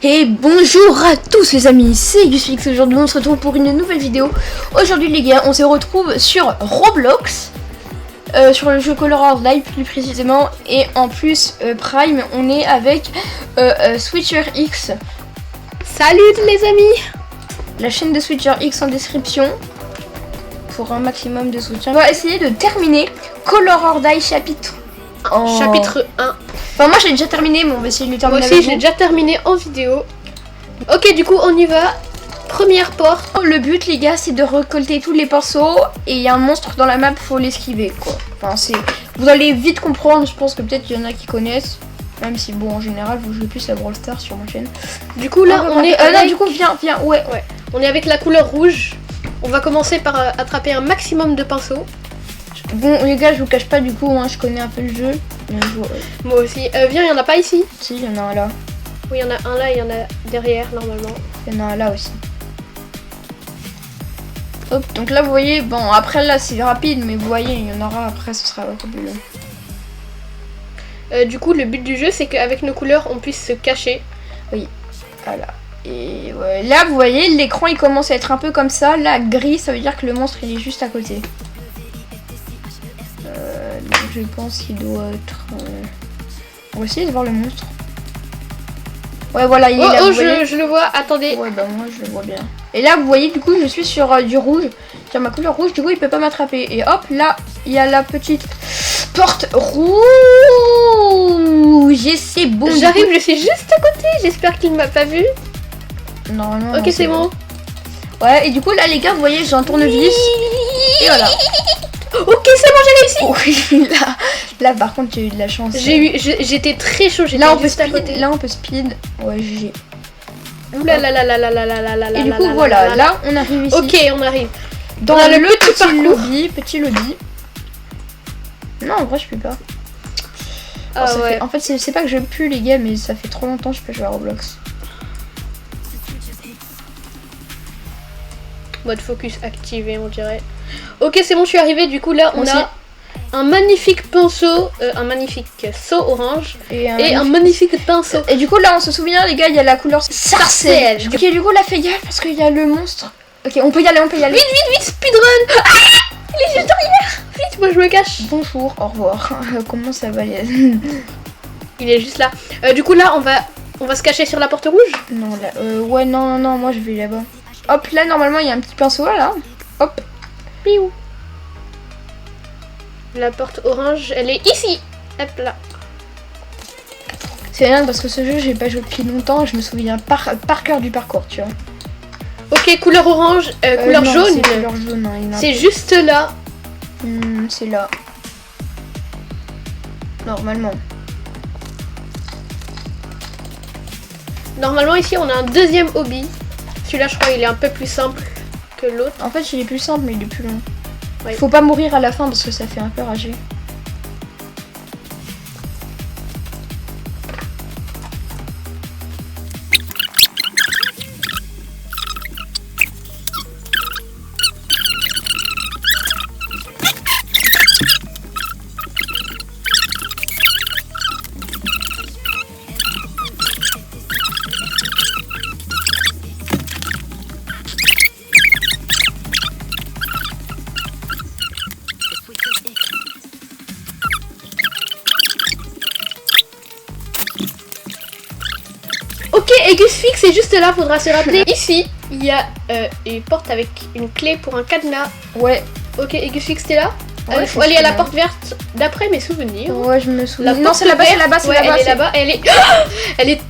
Et bonjour à tous les amis, c'est Gusfix. Aujourd'hui on se retrouve pour une nouvelle vidéo. Aujourd'hui les gars, on se retrouve sur Roblox, sur le jeu Color Hard Live plus précisément. Et en plus Prime, on est avec Switcher X. Salut les amis. La chaîne de Switcher X en description pour un maximum de soutien. On va essayer de terminer Color Hard Live chapitre 1. Enfin moi j'ai déjà terminé, mais on va essayer de le terminer. Moi aussi j'ai déjà terminé en vidéo. Ok, du coup on y va. Première porte. Le but les gars c'est de récolter tous les pinceaux. Et il y a un monstre dans la map, faut l'esquiver quoi. Enfin c'est... Vous allez vite comprendre, je pense que peut-être il y en a qui connaissent. Même si bon en général vous jouez plus à Brawl Stars sur ma chaîne. Du coup là on est avec... là du coup viens, ouais. On est avec la couleur rouge. On va commencer par attraper un maximum de pinceaux. Bon les gars je vous cache pas du coup, hein, je connais un peu le jeu. Moi aussi. Viens, il y en a pas ici. Si, il y en a un là. Oui, il y en a un là, il y en a derrière normalement. Il y en a un là aussi. Hop, donc là vous voyez, bon après là c'est rapide, mais vous voyez il y en aura après, ce sera un peu plus long. Du coup le but du jeu c'est qu'avec nos couleurs on puisse se cacher. Oui, voilà. Et ouais, là vous voyez l'écran il commence à être un peu comme ça. Là gris ça veut dire que le monstre il est juste à côté. Donc je pense qu'il doit être... On va essayer de voir le monstre. Ouais voilà il est là. Oh je le vois, attendez. Ouais bah moi je le vois bien. Et là vous voyez du coup je suis sur du rouge. Sur ma couleur rouge, du coup il peut pas m'attraper. Et hop là il y a la petite porte rouge. C'est bon. J'arrive, je suis juste à côté. J'espère qu'il m'a pas vu. Normalement. Ok c'est bon. Ouais et du coup là les gars vous voyez j'ai un tournevis. Et voilà. Ok c'est bon j'ai réussi. Oui là par contre j'ai eu de la chance. J'étais très chaud. Là on peut speed. Là on peut speed. Ouais GG. Oula la la la la la la la la. Et du coup voilà là on arrive ici. Ok on arrive. Dans le petit lobby. Non en vrai je peux pas. Ah ouais. En fait c'est pas que je peux plus les gars, mais ça fait trop longtemps que je peux jouer à Roblox. Mode focus activé on dirait. Ok c'est bon je suis arrivée, du coup là on a un magnifique pinceau, un magnifique seau orange et un magnifique pinceau. Et du coup là on se souvient les gars, il y a la couleur sarcelle. Ok du coup là fais gaffe parce qu'il y a le monstre. Ok on peut y aller. Vite speedrun. Ah il est juste derrière. Vite moi je me cache. Bonjour, au revoir. Comment ça va les... Il est juste là. Du coup là on va se cacher sur la porte rouge. Non là, ouais non moi je vais là-bas. Hop là normalement il y a un petit pinceau là. Hop. Piou. La porte orange, elle est ici. Hop là. C'est bien parce que ce jeu, j'ai pas joué depuis longtemps. Je me souviens par cœur du parcours, tu vois. Ok, couleur orange, couleur non, jaune. Couleur jaune hein, c'est juste là. C'est là. Normalement. Normalement, ici, on a un deuxième hobby. Celui-là, je crois, il est un peu plus simple que l'autre. En fait, il est plus simple, mais il est plus long. Ouais. Faut pas mourir à la fin parce que ça fait un peu rager. Ok, et Gusfix c'est juste là, faudra se rappeler. Ici, il y a une porte avec une clé pour un cadenas. Ouais. Ok, et Gusfix t'es là. Ouais, faut aller à la porte verte d'après mes souvenirs. Ouais, je me souviens. Non, c'est là-bas, ouais, elle est là-bas, elle est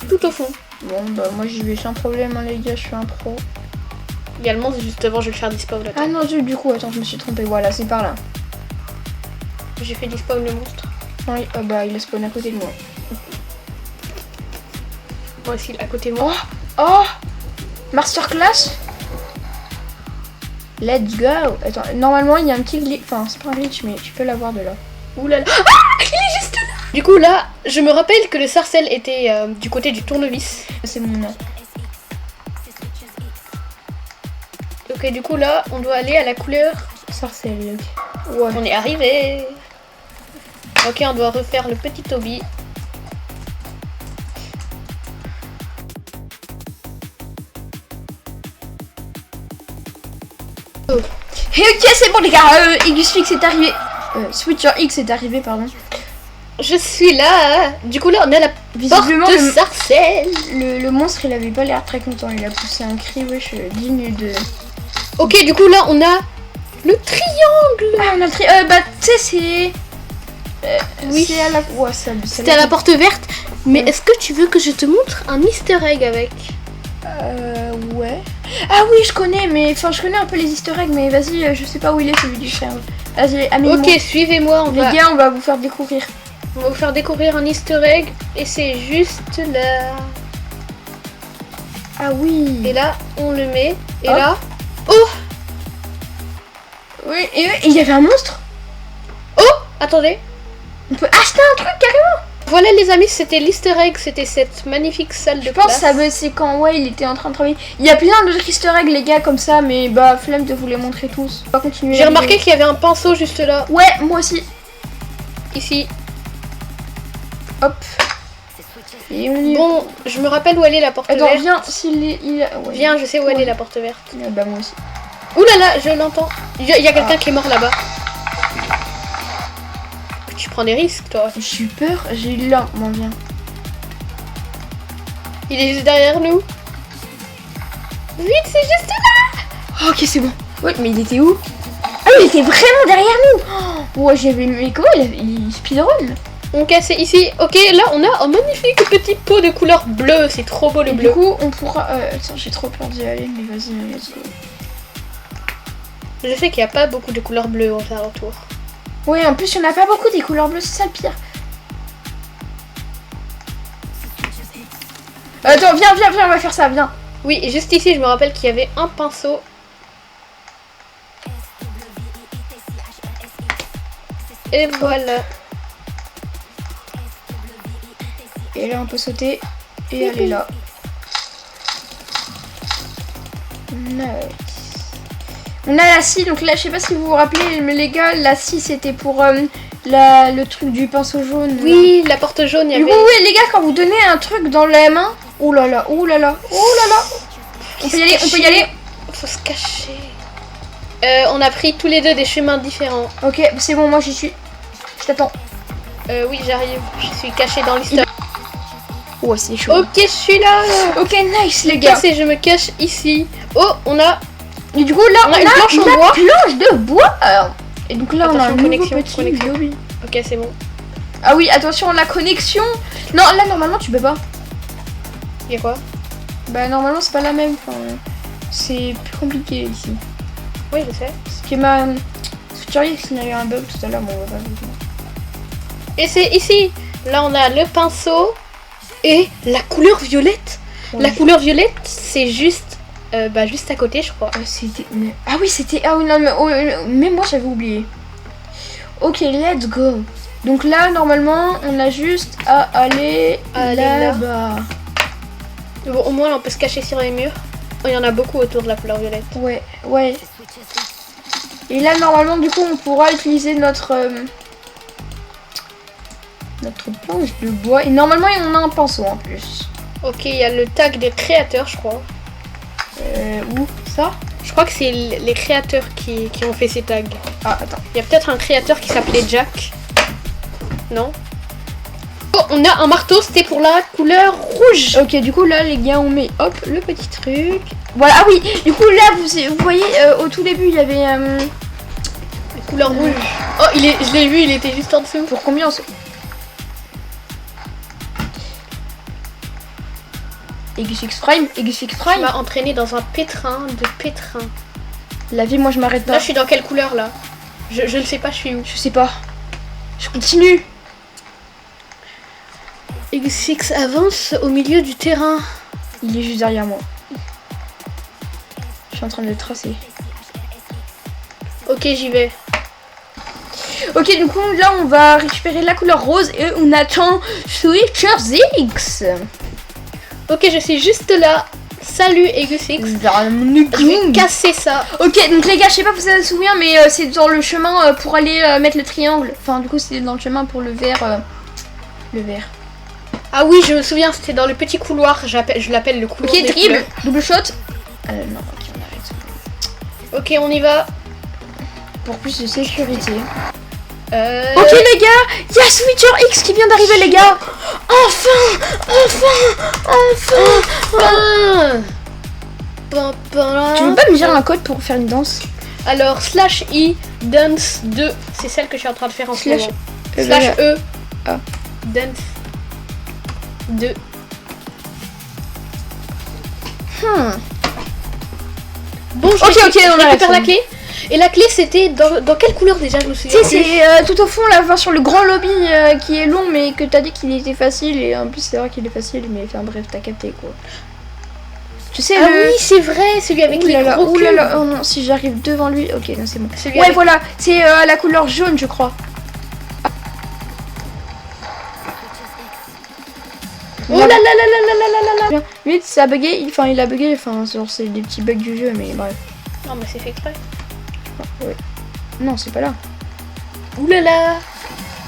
tout au fond. Bon, bah moi j'y vais sans problème, hein, les gars, je suis un pro. Il y a le monstre juste devant, je vais le faire dispawn. Ah non, du coup, attends, je me suis trompée. Voilà, c'est par là. J'ai fait dispawn le monstre. Oui, bah il a spawn à côté de moi. Moi aussi, à côté de moi. Oh Masterclass. Let's go. Attends, normalement il y a un petit glitch. Enfin, c'est pas un glitch, mais tu peux l'avoir de là. Oulala. Ah, il est juste là. Du coup, là, je me rappelle que le sarcelle était du côté du tournevis. C'est mon nom. Ok, du coup, là, on doit aller à la couleur sarcelle. Ouais. On est arrivé. Ok, on doit refaire le petit Toby. Et ok, c'est bon les gars, XFix est arrivé. Switcher X est arrivé, pardon. Je suis là. Du coup là on est à la Visiblement porte de Sarcelles. Le monstre il avait pas l'air très content, il a poussé un cri wesh digne de... Ok, du coup là on a le triangle. Ah on a le bah tu sais c'est... oui. C'est à la... Ouais, c'était à la porte verte. Mais est-ce que tu veux que je te montre un easter egg avec? Ouais. Ah oui je connais, mais enfin je connais un peu les easter eggs, mais vas-y, je sais pas où il est celui du triangle. Vas-y, amène-moi. Ok, suivez-moi. Les gars, on va vous faire découvrir. On va vous faire découvrir un easter egg. Et c'est juste là. Ah oui. Et là, on le met. Et hop. là... Oh. Oui, et il y avait un monstre. Oh. Attendez. On peut acheter un truc carrément. Voilà les amis, c'était l'easter egg. C'était cette magnifique salle de classe. Je pense que c'est quand ouais, il était en train de travailler. Il y a plein d'autres easter eggs les gars comme ça, mais bah flemme de vous les montrer tous. On va continuer. J'ai remarqué qu'il y avait un pinceau juste là. Ouais, moi aussi. Ici. Hop. Et on y... Bon, je me rappelle où elle est la porte verte. Attends, viens, ouais. Viens, je sais où elle est la porte verte. Bah moi aussi. Ouh là là, je l'entends. Il y a quelqu'un qui est mort là-bas. Tu prends des risques, toi. J'ai eu peur, j'ai eu là. Bon, viens. Il est juste derrière nous. Vite, c'est juste là. Oh, ok, c'est bon. Ouais, mais il était où? Ah, il était vraiment derrière nous. Oh, ouais, j'avais... Mais comment il speedrun? Ok, c'est ici. Ok, là, on a un magnifique petit pot de couleur bleue. C'est trop beau le bleu. Du coup, on pourra... Attends, j'ai trop peur d'y aller, mais vas-y, let's go. Je sais qu'il n'y a pas beaucoup de couleurs bleues aux alentours. Ouais, en plus, il n'y en a pas beaucoup des couleurs bleues, c'est ça le pire. Attends, viens, on va faire ça, viens. Oui, et juste ici, je me rappelle qu'il y avait un pinceau. Et voilà. Et là, on peut sauter et aller là. Nice. On a la scie, donc là, je sais pas si vous vous rappelez, mais les gars, la scie, c'était pour le truc du pinceau jaune. Oui, la porte jaune, il y avait... Du coup, oui, les gars, quand vous donnez un truc dans la main... Oh là là, oh là là, oh là là. On peut y aller, on peut y aller. Faut se cacher. On a pris tous les deux des chemins différents. Ok, c'est bon, moi j'y suis. Je t'attends. Oui, j'arrive. Je suis cachée dans l'histoire. Ouais, c'est chaud. Ok, je suis là. Ok, nice, les gars. Je me cache ici. Oh, on a... Et du coup, là, on a une planche en bois. Planche de bois. Et donc là, on a un connexion. lobby. Ok, c'est bon. Ah oui, attention, la connexion. Non, là, normalement, tu peux pas. Y'a quoi? Bah, normalement, c'est pas la même. Enfin, c'est plus compliqué ici. Oui, je sais. Ce qui est ma... Switcher X, il y a eu un bug tout à l'heure, bon, on va pas vous dire. Et c'est ici. Là, on a le pinceau et la couleur violette. Ouais. La couleur violette, c'est juste... juste à côté, je crois. C'était... Ah oui, c'était... Ah oui, non, mais moi, j'avais oublié. Ok, let's go. Donc là, normalement, on a juste à aller là-bas. Bon, au moins, là, on peut se cacher sur les murs. Oh, il y en a beaucoup autour de la couleur violette. Ouais, ouais. Et là, normalement, du coup, on pourra utiliser notre planche de bois. Et normalement, on a un pinceau en plus. Ok, il y a le tag des créateurs, je crois. Où ça? Je crois que c'est les créateurs qui ont fait ces tags. Ah, attends. Il y a peut-être un créateur qui s'appelait Jack. Non? Oh, on a un marteau, c'était pour la couleur rouge. Ok, du coup, là, les gars, on met, hop, le petit truc. Voilà, ah oui, du coup, là, vous voyez, au tout début, il y avait... la couleur rouge. Oh, je l'ai vu, il était juste en dessous. Pour combien on se... XFix Prime. Tu m'as entraîné dans un pétrin de pétrin. La vie, moi, je m'arrête pas. Là, je suis dans quelle couleur, là? Je ne sais pas, je suis où? Je sais pas. Je continue. XFix avance au milieu du terrain. Il est juste derrière moi. Je suis en train de le tracer. Ok, j'y vais. Ok, du coup, là, on va récupérer la couleur rose et on attend Switcher X. Ok, je suis juste là. Salut, XFix. Je vais casser ça. Ok, donc les gars, je sais pas si vous vous souvenez, mais c'est dans le chemin pour aller mettre le triangle. Enfin, du coup, c'est dans le chemin pour le vert. Le vert. Ah oui, je me souviens, c'était dans le petit couloir. Je l'appelle le couloir. Ok, dribble, double shot. Non, ok, on arrête. Ok, on y va. pour plus de sécurité. Ok les gars, il y a Switcher X qui vient d'arriver les gars. Tu veux pas me dire un code pour faire une danse? Alors /i dance 2, c'est celle que je suis en train de faire en ce moment. /e dance 2. Bon, je récupère la clé. Et la clé c'était dans quelle couleur déjà, je me souviens? C'est tout au fond là, sur le grand lobby qui est long mais que t'as dit qu'il était facile. Et en plus c'est vrai qu'il est facile mais enfin bref t'as capté quoi. Tu sais oui c'est vrai, celui avec les gros cubes. Oh non, si j'arrive devant lui, ok non c'est bon. Ouais voilà, c'est la couleur jaune je crois. Oh là là là là là là là. Vite, ça a bugué, il a bugué, c'est des petits bugs du jeu, mais bref. Non, mais c'est fait exprès. Ouais. Non, c'est pas là. Ouh là là.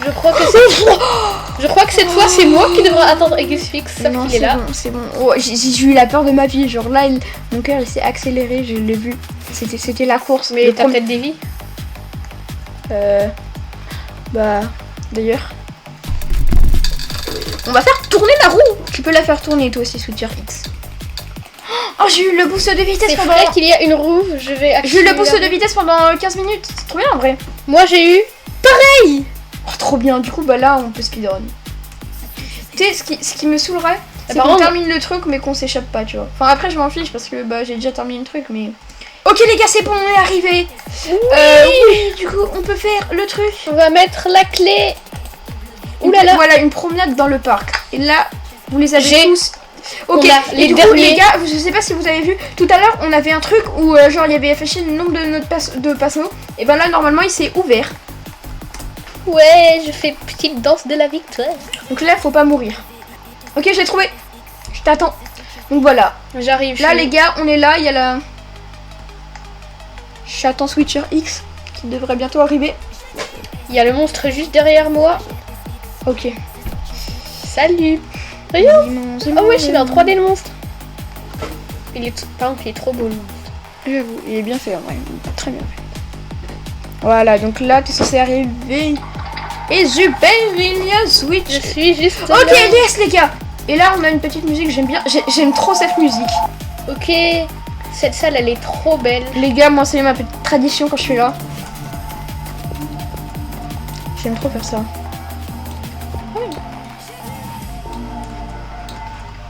Je crois que cette fois, c'est moi qui devrais attendre Xfix, sauf qu'il est là. C'est bon. Oh, j'ai eu la peur de ma vie, genre là, mon cœur il s'est accéléré, je l'ai vu. C'était la course. Mais t'as peut-être des vies. Bah, d'ailleurs. On va faire tourner la roue. Tu peux la faire tourner toi aussi, Switcher X. Oh, j'ai eu le boost de vitesse pendant... C'est vrai qu'il y a une roue, j'ai eu le boost de vitesse pendant 15 minutes. C'est trop bien en vrai. Moi j'ai eu... Pareil. Oh, trop bien. Du coup, bah là, on peut speedrun. Tu sais, ce qui me saoulerait, c'est qu'on termine le truc, mais qu'on s'échappe pas, tu vois. Enfin, après, je m'en fiche parce que bah j'ai déjà terminé le truc, mais... Ok les gars, c'est bon, on est arrivé. Oui, du coup, on peut faire le truc. On va mettre la clé. Voilà, une promenade dans le parc. Et là, vous les avez tous. Ok, et du coup, les gars, je sais pas si vous avez vu, tout à l'heure, on avait un truc où, genre, il y avait affiché le nombre de passeaux. Et ben là, normalement, il s'est ouvert. Ouais, je fais petite danse de la victoire. Donc là, faut pas mourir. Ok, je l'ai trouvé. Je t'attends. Donc voilà. J'arrive. Là, les gars, on est là. Il y a la... J'attends Switcher X qui devrait bientôt arriver. Il y a le monstre juste derrière moi. Ok. Salut. Regarde. Oh ouais, je suis dans 3D le monstre. Par contre, il est trop beau le monstre. J'avoue, il est bien fait en vrai. Très bien fait. Voilà, donc là, t'es censé arriver. Et super, il y a Switch. Je suis juste. Ok, yes les gars. Et là, on a une petite musique, j'aime bien. J'aime trop cette musique. Ok. Cette salle, elle est trop belle. Les gars, moi, c'est ma petite tradition quand je suis là. J'aime trop faire ça.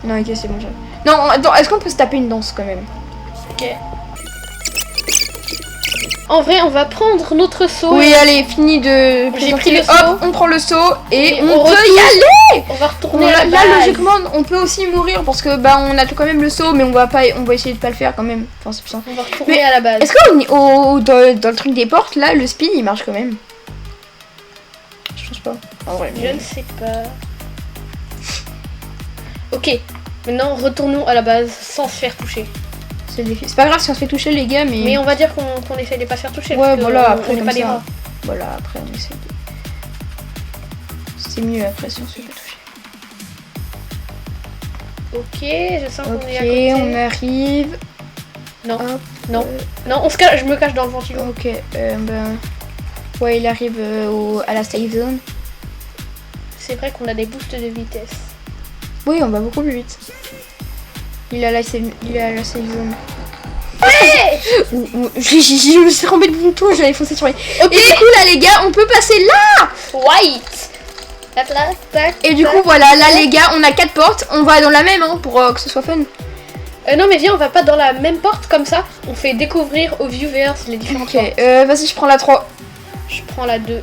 Non, ok, c'est bon. Non, attends, est-ce qu'on peut se taper une danse quand même? Ok. En vrai, on va prendre notre seau. Oui, allez, fini de... J'ai pris le seau. Hop, on prend le seau et on peut y aller. On va retourner là, logiquement, on peut aussi mourir parce que bah on a quand même le seau, mais on va essayer de pas le faire quand même. Enfin, c'est puissant. On va retourner à la base. Est-ce que dans le truc des portes, là, le speed, il marche quand même? Je pense pas. En vrai, je ne sais pas. Ok, maintenant retournons à la base sans se faire toucher. C'est pas grave si on se fait toucher les gars, mais on va dire qu'on essaie de pas se faire toucher. Ouais, voilà, après on n'est pas des rats. Voilà, après on essaie de... C'est mieux après si on se fait toucher. Ok, je sens qu'on est à côté. Ok, on arrive. Non, non, non, on se cache, je me cache dans le ventilo. Ok, ouais, il arrive à la safe zone. C'est vrai qu'on a des boosts de vitesse. Oui, on va beaucoup plus vite. Il a la safe zone. Ouais. Je me suis rembée de mon tour, j'avais foncé sur les... Okay. Et du coup là les gars, on peut passer là. White. Et du coup voilà, là les gars, on a 4 portes. On va dans la même pour que ce soit fun. Non mais viens, on va pas dans la même porte comme ça. On fait découvrir aux viewers les différentes portes. Vas-y, je prends la 3. Je prends la 2.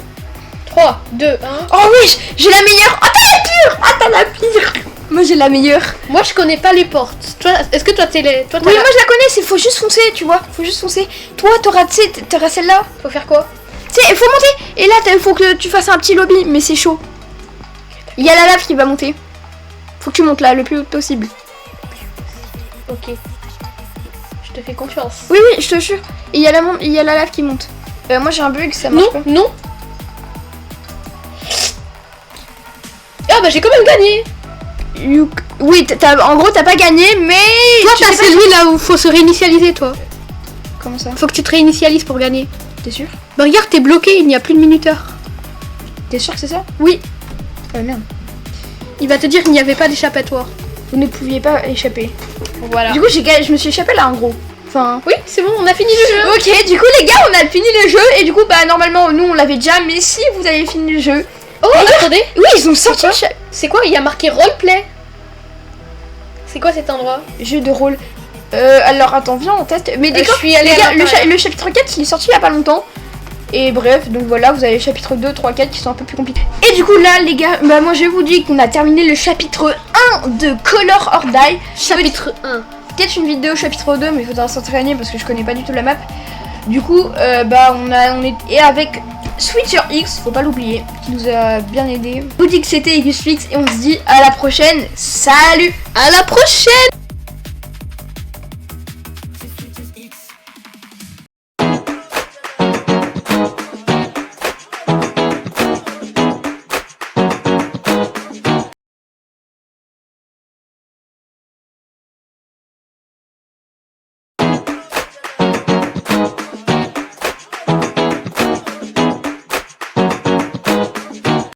3, 2, 1. Oh oui, j'ai la meilleure. Oh t'as la pire. Ah t'as la pire. Moi j'ai la meilleure. Moi je connais pas les portes. Toi, est-ce que toi t'es les... Oui, moi je la connais, faut juste foncer, tu vois. Faut juste foncer. Toi t'auras celle-là. Faut faire quoi? Tu sais, il faut monter. Et là il faut que tu fasses un petit lobby, mais c'est chaud. Il y a la lave qui va monter. Faut que tu montes là le plus haut possible. Ok. Je te fais confiance. Oui, oui, je te jure. Et il y a la lave qui monte. Moi j'ai un bug, ça marche pas. Non. Ah bah j'ai quand même gagné. Oui, en gros t'as pas gagné, mais... Toi t'as celui là où faut se réinitialiser toi. Comment ça? Faut que tu te réinitialises pour gagner. T'es sûr? Bah regarde, t'es bloqué, il n'y a plus de minuteur. T'es sûr que c'est ça? Oui. Oh merde. Il va te dire qu'il n'y avait pas d'échappatoire. Vous ne pouviez pas échapper. Voilà. Du coup, je me suis échappé là en gros. Enfin... Oui, c'est bon, on a fini le jeu. Ok, du coup les gars, on a fini le jeu. Et du coup, bah normalement, nous on l'avait déjà. Mais si vous avez fini le jeu... Oh, attendez. Oui, ils ont sorti... C'est quoi? Il y a marqué roleplay. C'est quoi cet endroit? Jeu de rôle. Alors attends, viens on teste. Mais je suis allée les gars, le chapitre 4 il est sorti il y a pas longtemps. Et bref, donc voilà, vous avez les chapitres 2, 3, 4 qui sont un peu plus compliqués. Et du coup là les gars, bah moi je vous dis qu'on a terminé le chapitre 1 de Color or Die. Chapitre 1. Peut-être une vidéo chapitre 2, mais il faudra s'entraîner parce que je connais pas du tout la map. Du coup, bah on est et avec Switcher X, faut pas l'oublier, qui nous a bien aidé. Je vous dis que c'était Egusfix et on se dit à la prochaine. Salut! À la prochaine!